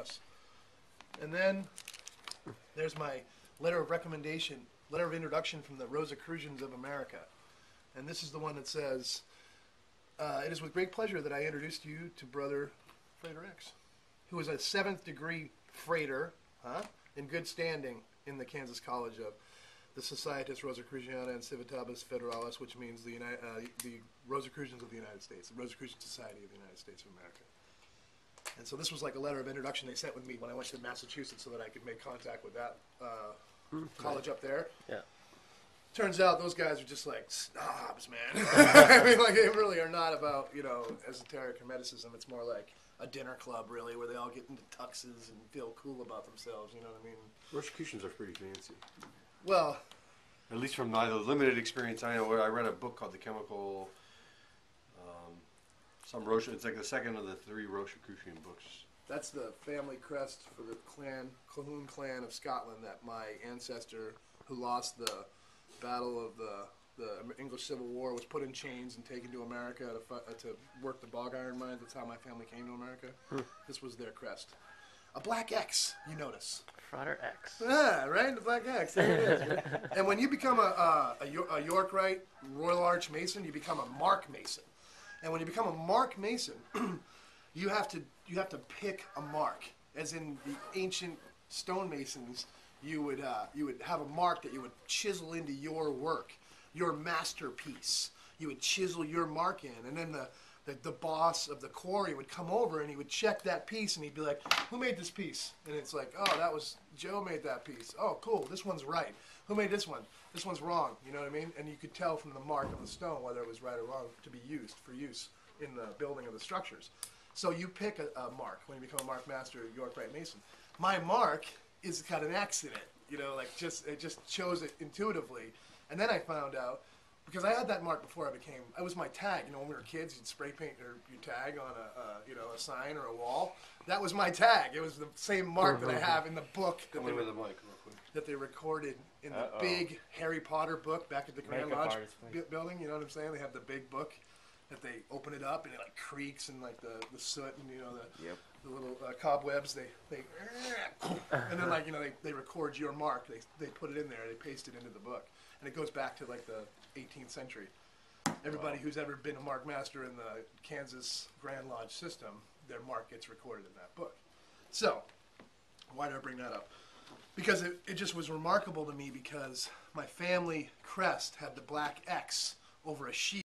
Cross. And then there's my letter of recommendation, letter of introduction from the Rosicrucians of America. And this is the one that says, it is with great pleasure that I introduced you to Brother Frater X, who is a 7th degree Frater, in good standing in the Kansas College of the Societas Rosicruciana and Civitabus Federalis, which means the Rosicrucians of the United States, the Rosicrucian Society of the United States of America. And so this was like a letter of introduction they sent with me when I went to Massachusetts so that I could make contact with that college up there. Yeah. Turns out those guys are just like snobs, man. I mean, like, they really are not about, you know, esoteric hermeticism. It's more like a dinner club, really, where they all get into tuxes and feel cool about themselves, you know what I mean? Rosicrucians are pretty fancy. Well, at least from my limited experience, I know I read a book called The Chemical, it's like the second of the 3 Rosicrucian books. that's the family crest for the Colquhoun clan of Scotland that my ancestor, who lost the battle of the English Civil War, was put in chains and taken to America to work the bog iron mines. That's how my family came to America. This was their crest. A black X, you notice. Frater X. Yeah, right? The black X. There it is. Right? And when you become a Yorkite Royal Arch Mason, you become a Mark Mason. And when you become a Mark Mason, you have to pick a mark. As in the ancient stonemasons, you would have a mark that you would chisel into your work, your masterpiece. You would chisel your mark in, and then the boss of the quarry would come over and he would check that piece and he'd be like, "Who made this piece?" And it's like, "Oh, that was Joe made that piece. Oh, cool. This one's right. Who made this one? This one's wrong." You know what I mean? And you could tell from the mark of the stone whether it was right or wrong to be used for use in the building of the structures. So you pick a mark when you become a Mark Master Yorkite Mason. My mark is got an X in it. You know, like it just chose it intuitively. And then I found out, because I had that mark before it was my tag. You know, when we were kids, you'd spray paint your tag on a sign or a wall. That was my tag. It was the same mark that I have in the book that they recorded in the big Harry Potter book back at the Grand Lodge building. You know what I'm saying? They have the big book that they open it up and it like creaks and like the soot and the little cobwebs. They and then like they record your mark. They put it in there. They paste it into the book. And it goes back to like the 18th century. Everybody who's ever been a Mark Master in the Kansas Grand Lodge system, their mark gets recorded in that book. So, why did I bring that up? Because it just was remarkable to me because my family crest had the black X over a sheep.